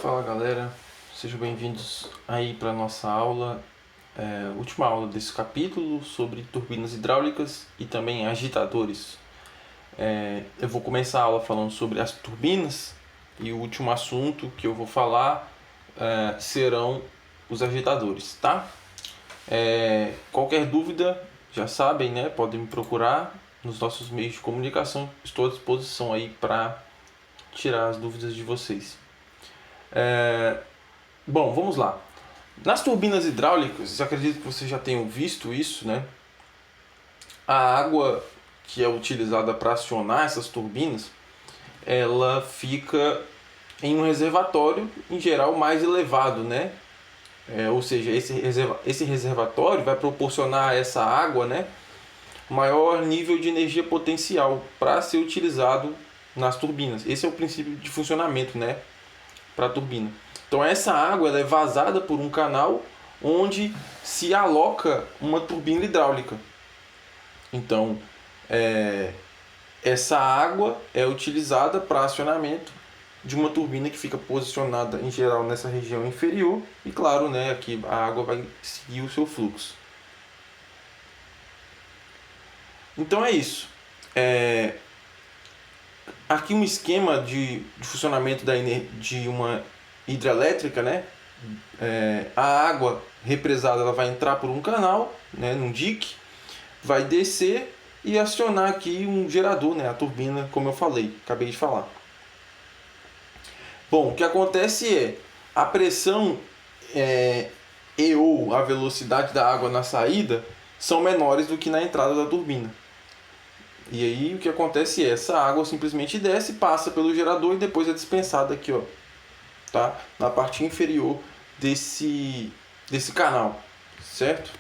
Fala galera, sejam bem-vindos aí para nossa aula, última aula desse capítulo sobre turbinas hidráulicas e também agitadores. Eu vou começar a aula falando sobre as turbinas e o último assunto que eu vou falar serão os agitadores, tá? Qualquer dúvida, já sabem, né? Podem me procurar nos nossos meios de comunicação, estou à disposição aí para tirar as dúvidas de vocês. Bom, vamos lá. Nas turbinas hidráulicas, acredito que vocês já tenham visto isso, né? A água que é utilizada para acionar essas turbinas, ela fica em um reservatório, em geral, mais elevado, né? Ou seja, esse reservatório vai proporcionar a essa água, né, maior nível de energia potencial para ser utilizado nas turbinas. Esse é o princípio de funcionamento, né, para a turbina. Então essa água ela é vazada por um canal onde se aloca uma turbina hidráulica. Então essa água é utilizada para acionamento de uma turbina que fica posicionada em geral nessa região inferior e claro, né, aqui a água vai seguir o seu fluxo. Então é isso. Aqui um esquema de funcionamento de uma hidrelétrica, né? A água represada ela vai entrar por um canal, né, num dique, vai descer e acionar aqui um gerador, né, a turbina, como eu falei, acabei de falar. Bom, o que acontece é a pressão e ou a velocidade da água na saída são menores do que na entrada da turbina. E aí o que acontece é essa água simplesmente desce, passa pelo gerador e depois é dispensada aqui, ó, tá? Na parte inferior desse canal, certo?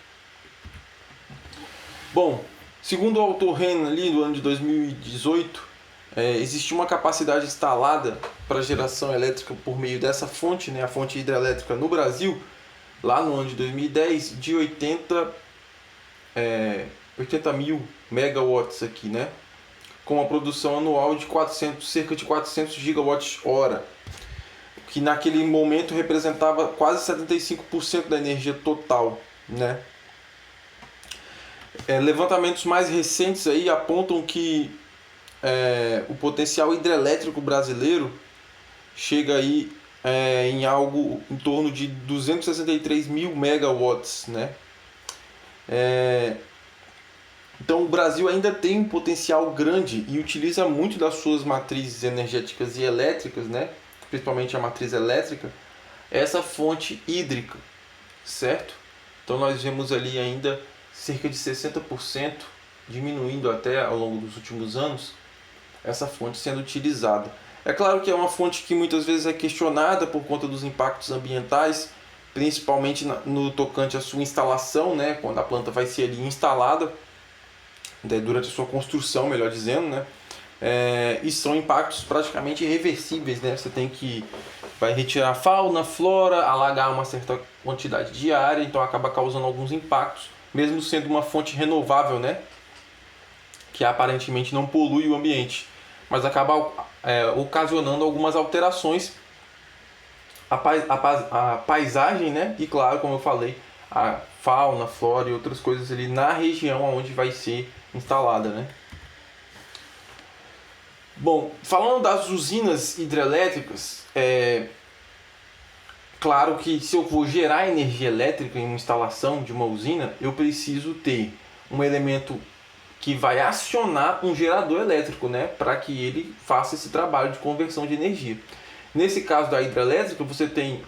Bom, segundo o autor Ren ali do ano de 2018, existe uma capacidade instalada para geração elétrica por meio dessa fonte, né, a fonte hidrelétrica no Brasil, lá no ano de 2010, de 80 mil megawatts aqui, né? Com uma produção anual de cerca de 400 gigawatts-hora, que naquele momento representava quase 75% da energia total, né? Levantamentos mais recentes aí apontam que o potencial hidrelétrico brasileiro chega aí em algo em torno de 263 mil megawatts, né? Então o Brasil ainda tem um potencial grande e utiliza muito das suas matrizes energéticas e elétricas, né, principalmente a matriz elétrica, essa fonte hídrica, certo? Então nós vemos ali ainda cerca de 60%, diminuindo até ao longo dos últimos anos, essa fonte sendo utilizada. É claro que é uma fonte que muitas vezes é questionada por conta dos impactos ambientais, principalmente no tocante à sua instalação, né, quando a planta vai ser ali instalada, durante a sua construção, melhor dizendo, né? E são impactos praticamente irreversíveis, né? Você vai retirar fauna, flora, alagar uma certa quantidade de área, então acaba causando alguns impactos, mesmo sendo uma fonte renovável, né? Que aparentemente não polui o ambiente, mas acaba ocasionando algumas alterações à paisagem, né? E claro, como eu falei, a fauna, flora e outras coisas ali na região onde vai ser instalada, né? Bom, falando das usinas hidrelétricas, claro que se eu vou gerar energia elétrica em uma instalação de uma usina, eu preciso ter um elemento que vai acionar um gerador elétrico, né, para que ele faça esse trabalho de conversão de energia. Nesse caso da hidrelétrica, você tem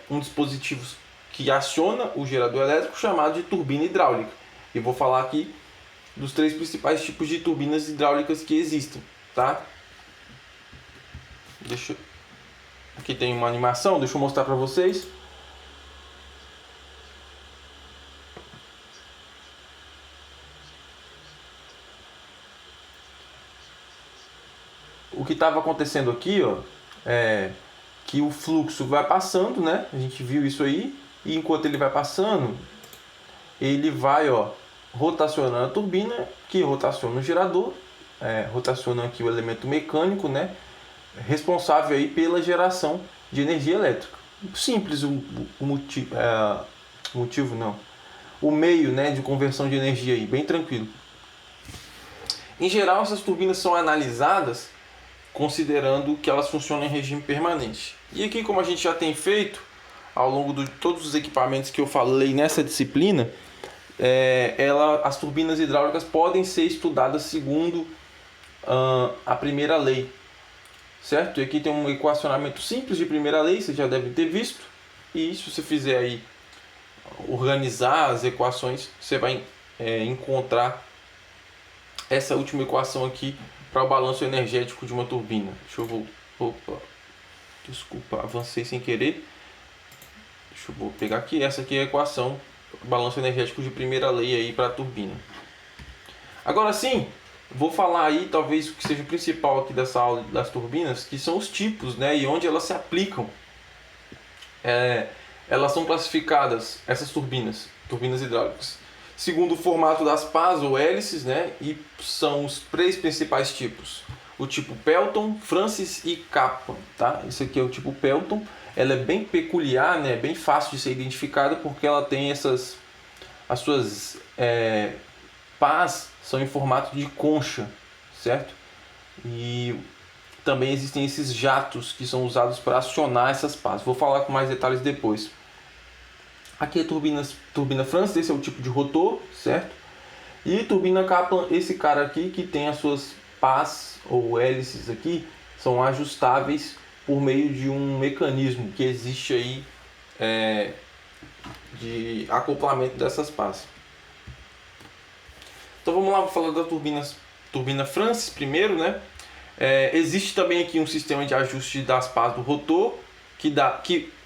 um dispositivo que aciona o gerador elétrico chamado de turbina hidráulica. E vou falar aqui dos 3 principais tipos de turbinas hidráulicas que existem, tá? Aqui tem uma animação, deixa eu mostrar para vocês. O que estava acontecendo aqui, ó, é que o fluxo vai passando, né? A gente viu isso aí, e enquanto ele vai passando, ele vai, ó, rotacionando a turbina, que rotaciona o gerador, rotaciona aqui o elemento mecânico, né, responsável aí pela geração de energia elétrica. Simples o motivo não. O meio, né, de conversão de energia aí, bem tranquilo. Em geral, essas turbinas são analisadas considerando que elas funcionam em regime permanente. E aqui, como a gente já tem feito ao longo de todos os equipamentos que eu falei nessa disciplina, as turbinas hidráulicas podem ser estudadas segundo a primeira lei, certo? E aqui tem um equacionamento simples de primeira lei, você já deve ter visto. E se você fizer aí, organizar as equações, você vai encontrar essa última equação aqui para o balanço energético de uma turbina. Deixa eu opa, desculpa, avancei sem querer. Deixa eu pegar aqui, essa aqui é a equação balanço energético de primeira lei aí para a turbina. Agora sim, vou falar aí talvez o que seja o principal aqui dessa aula das turbinas, que são os tipos, né, e onde elas se aplicam. Elas são classificadas, essas turbinas hidráulicas, segundo o formato das pás ou hélices, né, e são os 3 principais tipos. O tipo Pelton, Francis e Kaplan, tá? Esse aqui é o tipo Pelton. Ela é bem peculiar, né, bem fácil de ser identificada porque ela tem as suas pás são em formato de concha, certo? E também existem esses jatos que são usados para acionar essas pás. Vou falar com mais detalhes depois. Aqui é turbina Francis, esse é o tipo de rotor, certo? E turbina Kaplan, esse cara aqui que tem as suas pás ou hélices aqui, são ajustáveis por meio de um mecanismo que existe aí de acoplamento dessas pás. Então vamos lá, vou falar da turbina Francis primeiro, né? Existe também aqui um sistema de ajuste das pás do rotor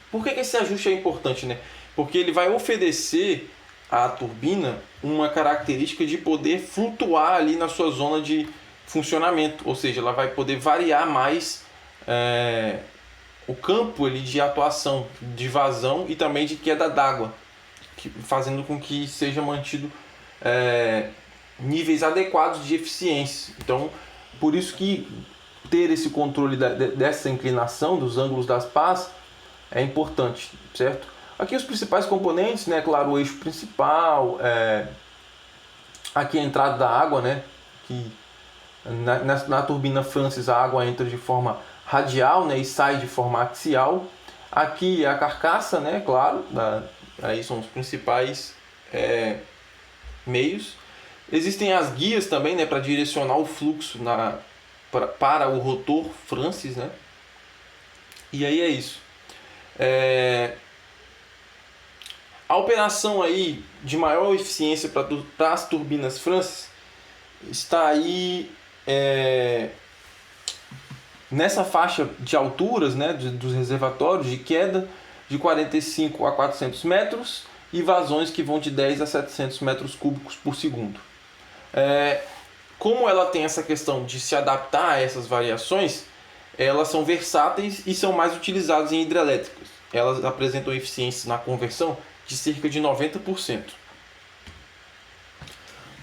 por que esse ajuste é importante, né? Porque ele vai oferecer à turbina uma característica de poder flutuar ali na sua zona de funcionamento, ou seja, ela vai poder variar mais o campo ali de atuação, de vazão e também de queda d'água, fazendo com que seja mantido níveis adequados de eficiência. Então, por isso que ter esse controle dessa inclinação dos ângulos das pás é importante, certo? Aqui os principais componentes, né? Claro, o eixo principal, aqui a entrada da água, né? Que na turbina Francis a água entra de forma radial, né? E sai de forma axial. Aqui a carcaça, né? Claro, aí são os principais meios. Existem as guias também, né? Para direcionar o fluxo para o rotor Francis, né? E aí é isso. A operação aí de maior eficiência para as turbinas Francis está aí nessa faixa de alturas, né, dos reservatórios de queda de 45 a 400 metros e vazões que vão de 10 a 700 metros cúbicos por segundo. Como ela tem essa questão de se adaptar a essas variações, elas são versáteis e são mais utilizadas em hidrelétricas. Elas apresentam eficiências na conversão de cerca de 90%.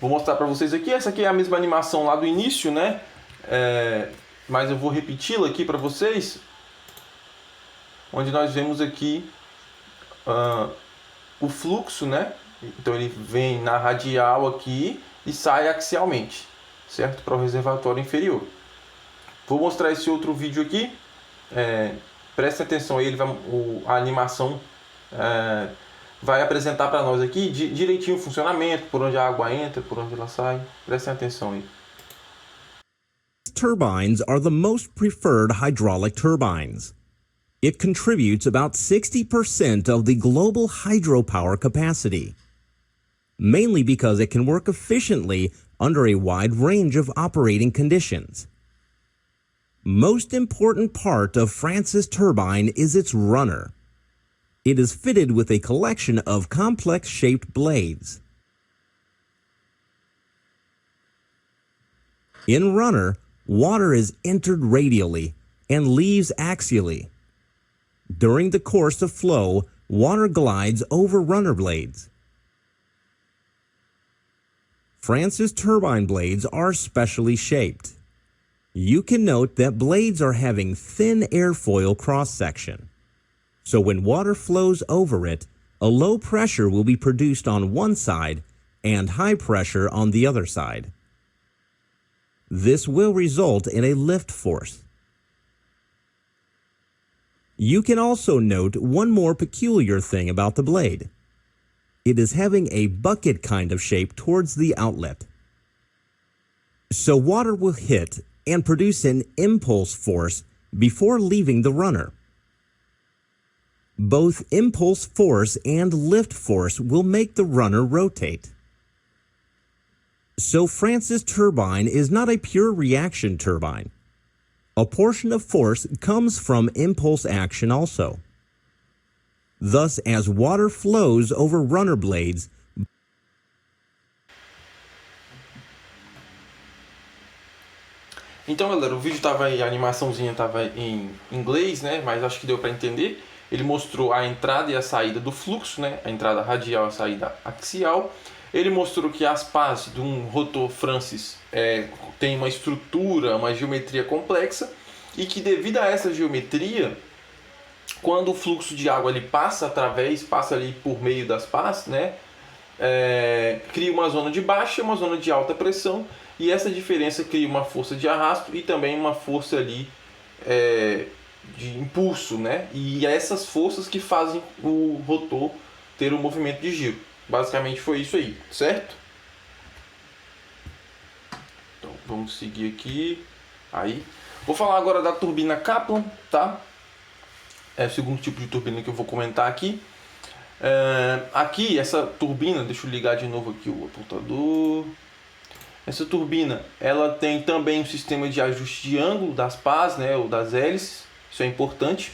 Vou mostrar para vocês aqui. Essa aqui é a mesma animação lá do início, né? Mas eu vou repeti-la aqui para vocês, onde nós vemos aqui o fluxo, né? Então ele vem na radial aqui e sai axialmente, certo? Para o reservatório inferior. Vou mostrar esse outro vídeo aqui. Prestem atenção aí, a animação vai apresentar para nós aqui direitinho o funcionamento, por onde a água entra, por onde ela sai. Prestem atenção aí. Turbines are the most preferred hydraulic turbines. It contributes about 60% of the global hydropower capacity, mainly because it can work efficiently under a wide range of operating conditions. Most important part of Francis turbine is its runner. It is fitted with a collection of complex-shaped blades. In runner, water is entered radially and leaves axially. During the course of flow, water glides over runner blades. Francis turbine blades are specially shaped. You can note that blades are having thin airfoil cross-section. So when water flows over it, a low pressure will be produced on one side and high pressure on the other side. This will result in a lift force. You can also note one more peculiar thing about the blade. It is having a bucket kind of shape towards the outlet. So water will hit and produce an impulse force before leaving the runner. Both impulse force and lift force will make the runner rotate. So Francis turbine is not a pure reaction turbine. A portion of force comes from impulse action also. Thus, as water flows over runner blades, então, galera, o vídeo tava aí, a animaçãozinha tava em inglês, né? Mas acho que deu para entender. Ele mostrou a entrada e a saída do fluxo, né? A entrada radial e a saída axial. Ele mostrou que as pás de um rotor Francis tem uma estrutura, uma geometria complexa e que devido a essa geometria, quando o fluxo de água ele passa ali por meio das pás, né? Cria uma zona de baixa e uma zona de alta pressão, e essa diferença cria uma força de arrasto e também uma força ali de impulso, né? E essas forças que fazem o rotor ter um movimento de giro. Basicamente foi isso aí, certo? Então vamos seguir aqui. Aí, vou falar agora da turbina Kaplan, tá? É o segundo tipo de turbina que eu vou comentar aqui. Aqui, essa turbina, deixa eu ligar de novo aqui o apontador. Essa turbina, ela tem também um sistema de ajuste de ângulo das pás, né, ou das hélices. Isso é importante.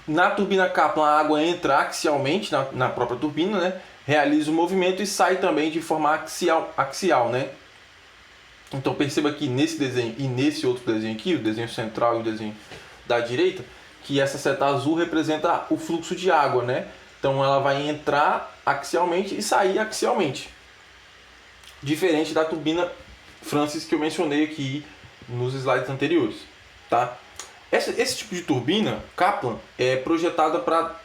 Na turbina Kaplan, a água entra axialmente na própria turbina, né, realiza o movimento e sai também de forma axial, né? Então perceba que nesse desenho e nesse outro desenho aqui, o desenho central e o desenho da direita, que essa seta azul representa o fluxo de água, né? Então ela vai entrar axialmente e sair axialmente. Diferente da turbina Francis que eu mencionei aqui nos slides anteriores, tá? Esse tipo de turbina, Kaplan, é projetada para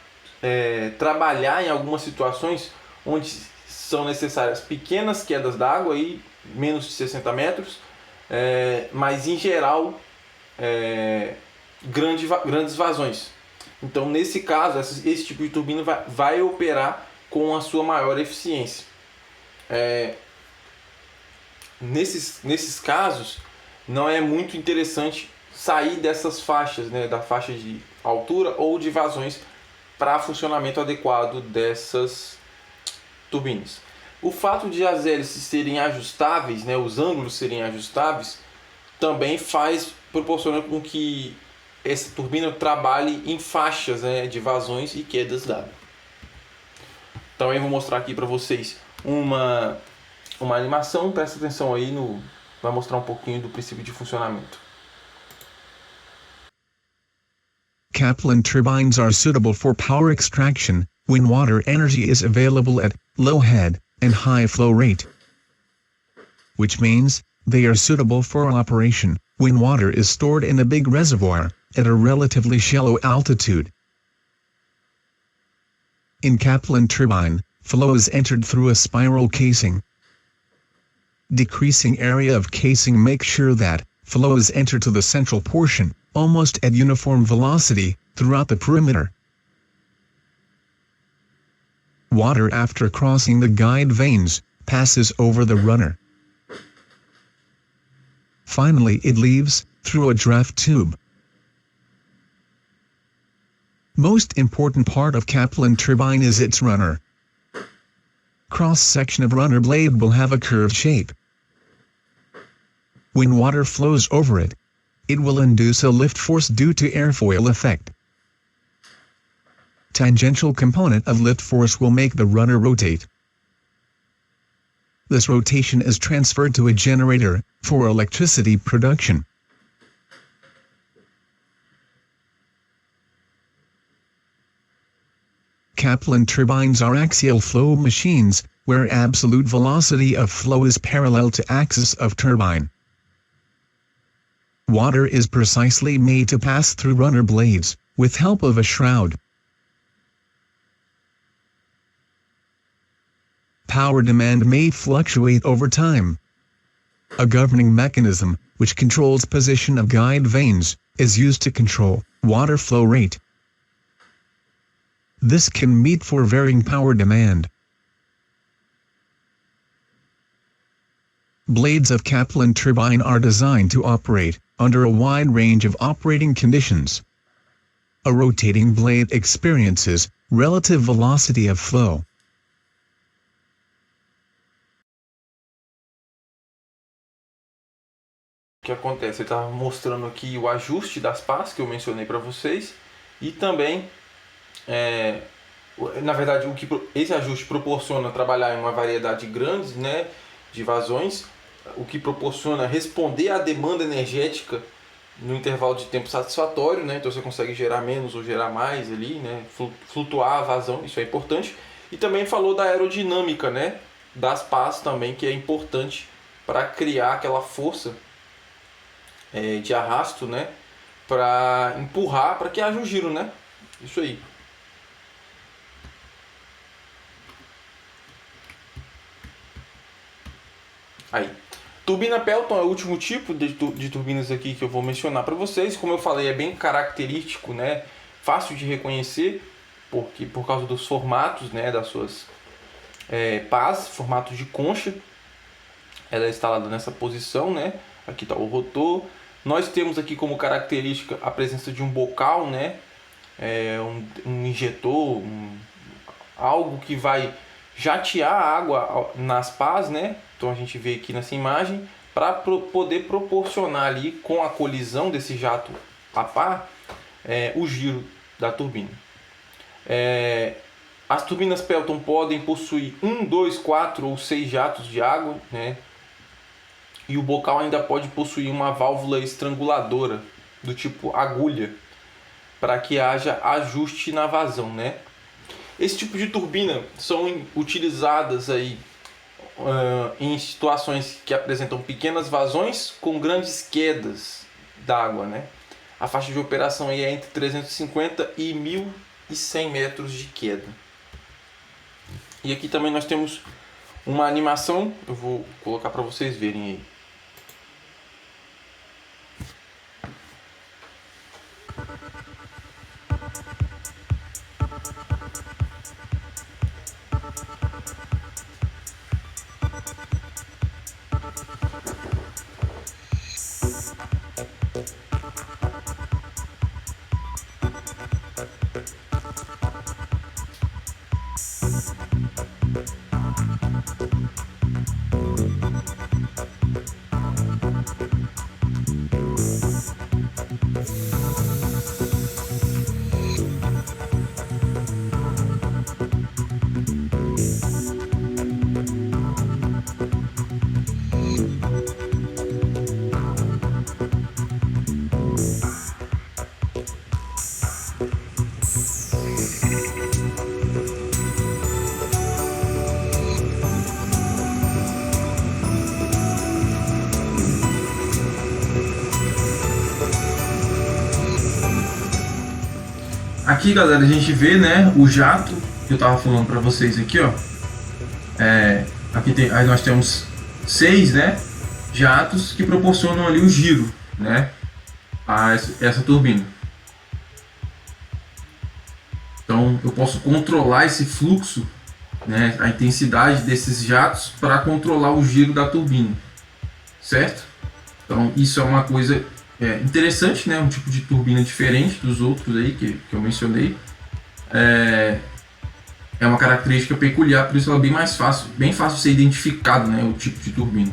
trabalhar em algumas situações onde são necessárias pequenas quedas d'água, aí, menos de 60 metros, mas em geral grandes vazões. Então, nesse caso, esse tipo de turbina vai operar com a sua maior eficiência. Nesses casos, não é muito interessante sair dessas faixas, né, da faixa de altura ou de vazões para funcionamento adequado dessas turbinas. O fato de as hélices serem ajustáveis, né, os ângulos serem ajustáveis, também proporciona com que essa turbina trabalhe em faixas, né, de vazões e quedas d'água. Então eu vou mostrar aqui para vocês uma animação, presta atenção aí, vai mostrar um pouquinho do princípio de funcionamento. Kaplan turbines are suitable for power extraction when water energy is available at low head and high flow rate, which means they are suitable for operation when water is stored in a big reservoir at a relatively shallow altitude. In Kaplan turbine, flow is entered through a spiral casing. Decreasing area of casing makes sure that flow is entered to the central portion almost at uniform velocity throughout the perimeter. Water after crossing the guide vanes passes over the runner. Finally it leaves through a draft tube. Most important part of Kaplan turbine is its runner. Cross-section of runner blade will have a curved shape. When water flows over it, it will induce a lift force due to airfoil effect. Tangential component of lift force will make the runner rotate. This rotation is transferred to a generator for electricity production. Kaplan turbines are axial flow machines where absolute velocity of flow is parallel to axis of turbine. Water is precisely made to pass through runner blades, with help of a shroud. Power demand may fluctuate over time. A governing mechanism, which controls position of guide vanes, is used to control water flow rate. This can meet for varying power demand. Blades of Kaplan turbine are designed to operate under a wide range of operating conditions. A rotating blade experiences relative velocity of flow. O que acontece? Ele estava mostrando aqui o ajuste das pás que eu mencionei para vocês e também, na verdade, o que esse ajuste proporciona trabalhar em uma variedade grande, né, de vazões, o que proporciona responder à demanda energética no intervalo de tempo satisfatório, né? Então você consegue gerar menos ou gerar mais ali, né? Flutuar a vazão, isso é importante. E também falou da aerodinâmica, né, das pás também, que é importante para criar aquela força de arrasto, né, para empurrar, para que haja um giro, né? Isso aí. Aí. Turbina Pelton é o último tipo de turbinas aqui que eu vou mencionar para vocês. Como eu falei, é bem característico, né? Fácil de reconhecer, porque por causa dos formatos, né, das suas pás, formato de concha. Ela é instalada nessa posição, né? Aqui está o rotor. Nós temos aqui como característica a presença de um bocal, né? Um injetor, algo que vai jatear a água nas pás, né? Então a gente vê aqui nessa imagem, para poder proporcionar ali com a colisão desse jato a pá, o giro da turbina. As turbinas Pelton podem possuir 1, 2, 4 ou 6 jatos de água, né? E o bocal ainda pode possuir uma válvula estranguladora do tipo agulha, para que haja ajuste na vazão, né? Esse tipo de turbina são utilizadas aí em situações que apresentam pequenas vazões com grandes quedas d'água, né? A faixa de operação aí é entre 350 e 1.100 metros de queda. E aqui também nós temos uma animação, eu vou colocar para vocês verem aí. Aqui, galera, a gente vê, né, o jato que eu tava falando para vocês aqui, ó. Aqui aí nós temos 6, né, jatos que proporcionam ali o giro, né, a essa turbina. Então eu posso controlar esse fluxo, né, a intensidade desses jatos para controlar o giro da turbina, certo? Então isso é uma coisa interessante, né? Um tipo de turbina diferente dos outros aí que eu mencionei. É uma característica peculiar, por isso ela é bem fácil de ser identificado, né? O tipo de turbina.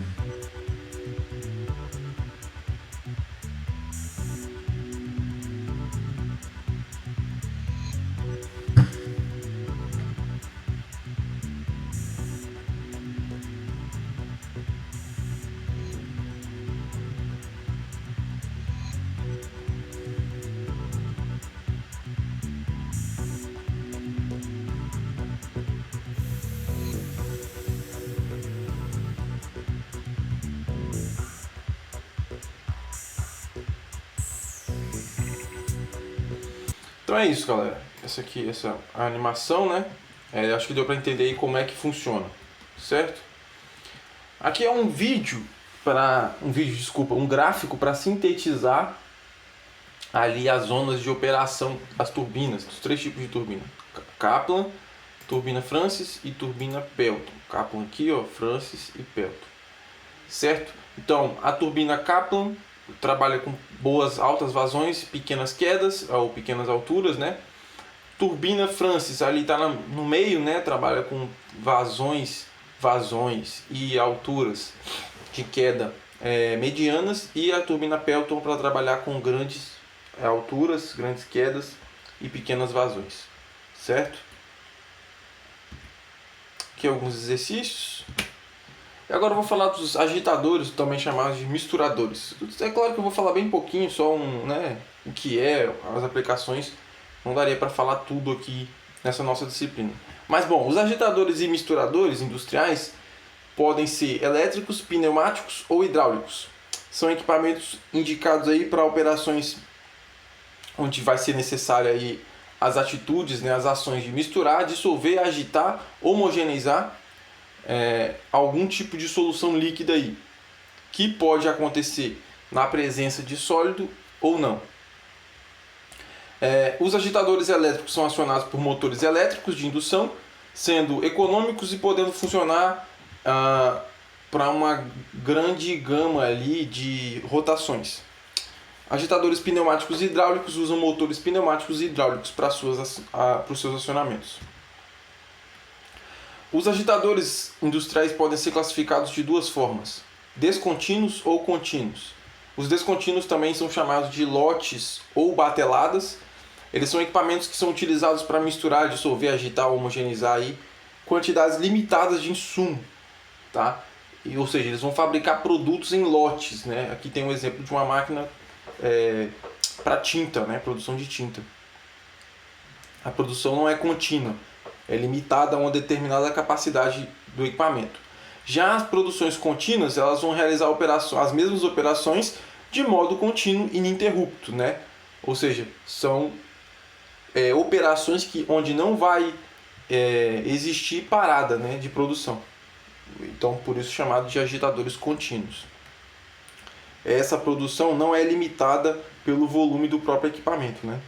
Então é isso, galera. Essa aqui, essa animação, né? Acho que deu para entender aí como é que funciona, certo? Aqui é um gráfico para sintetizar ali as zonas de operação das turbinas, dos 3 tipos de turbina: Kaplan, turbina Francis e turbina Pelton. Kaplan aqui, ó, Francis e Pelton, certo? Então, a turbina Kaplan trabalha com boas altas vazões, pequenas quedas ou pequenas alturas, né? Turbina Francis ali está no meio, né? Trabalha com vazões e alturas de queda medianas, e a turbina Pelton para trabalhar com grandes alturas, grandes quedas e pequenas vazões, certo? Aqui alguns exercícios. E agora eu vou falar dos agitadores, também chamados de misturadores. É claro que eu vou falar bem pouquinho, só o que é, as aplicações. Não daria para falar tudo aqui nessa nossa disciplina. Mas bom, os agitadores e misturadores industriais podem ser elétricos, pneumáticos ou hidráulicos. São equipamentos indicados aí para operações onde vai ser necessária aí as atitudes, né, as ações de misturar, dissolver, agitar, homogeneizar algum tipo de solução líquida aí, que pode acontecer na presença de sólido ou não. Os agitadores elétricos são acionados por motores elétricos de indução, sendo econômicos e podendo funcionar para uma grande gama ali de rotações. Agitadores pneumáticos e hidráulicos usam motores pneumáticos e hidráulicos para os seus acionamentos. Os agitadores industriais podem ser classificados de 2 formas: descontínuos ou contínuos. Os descontínuos também são chamados de lotes ou bateladas. Eles são equipamentos que são utilizados para misturar, dissolver, agitar, homogeneizar aí quantidades limitadas de insumo, tá? Ou seja, eles vão fabricar produtos em lotes, né? Aqui tem um exemplo de uma máquina para tinta, né? Produção de tinta. A produção não é contínua, é limitada a uma determinada capacidade do equipamento. Já as produções contínuas, elas vão realizar as mesmas operações de modo contínuo e ininterrupto, né? Ou seja, são operações onde não vai existir parada, né, de produção. Então, por isso chamado de agitadores contínuos. Essa produção não é limitada pelo volume do próprio equipamento, né?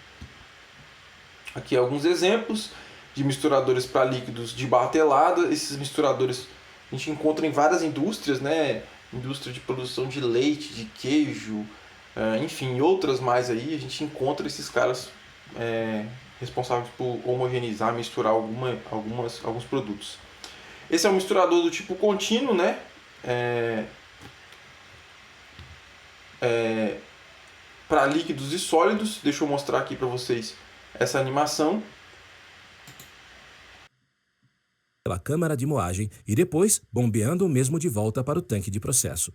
Aqui alguns exemplos de misturadores para líquidos de batelada. Esses misturadores a gente encontra em várias indústrias, né? Indústria de produção de leite, de queijo, enfim, outras mais aí. A gente encontra esses caras responsáveis por homogeneizar, misturar alguns produtos. Esse é um misturador do tipo contínuo, né? Para líquidos e sólidos. Deixa eu mostrar aqui para vocês essa animação. Pela câmara de moagem e depois bombeando o mesmo de volta para o tanque de processo.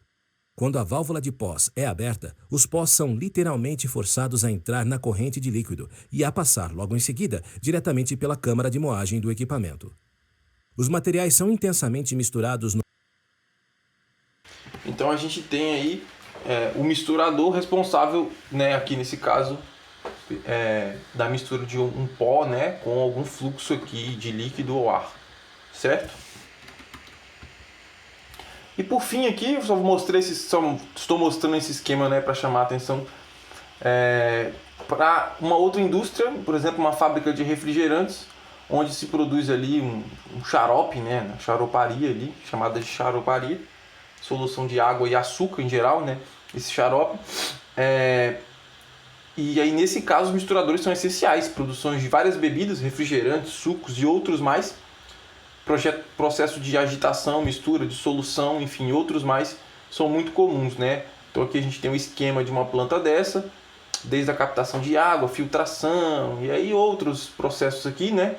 Quando a válvula de pós é aberta, os pós são literalmente forçados a entrar na corrente de líquido e a passar logo em seguida diretamente pela câmara de moagem do equipamento. Os materiais são intensamente misturados no... Então a gente tem aí o misturador responsável, né, aqui nesse caso, da mistura de um pó, né, com algum fluxo aqui de líquido ou ar, certo? E por fim aqui, eu estou mostrando esse esquema, né, para chamar a atenção para uma outra indústria, por exemplo, uma fábrica de refrigerantes, onde se produz ali um xarope, né, xaroparia ali, chamada de xaroparia, solução de água e açúcar em geral, né, esse xarope. E aí nesse caso os misturadores são essenciais, produções de várias bebidas, refrigerantes, sucos e outros mais, processo de agitação, mistura, de solução, enfim, outros mais são muito comuns, né? Então aqui a gente tem um esquema de uma planta dessa, desde a captação de água, filtração e aí outros processos aqui, né?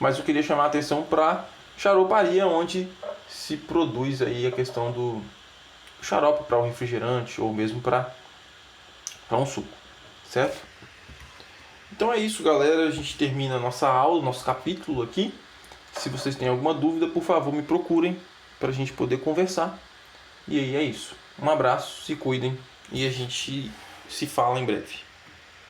Mas eu queria chamar a atenção para xaroparia, onde se produz aí a questão do xarope para um refrigerante ou mesmo para um suco, certo? Então é isso, galera, a gente termina a nossa aula, nosso capítulo aqui. Se vocês têm alguma dúvida, por favor, me procurem para a gente poder conversar. E aí é isso. Um abraço, se cuidem e a gente se fala em breve.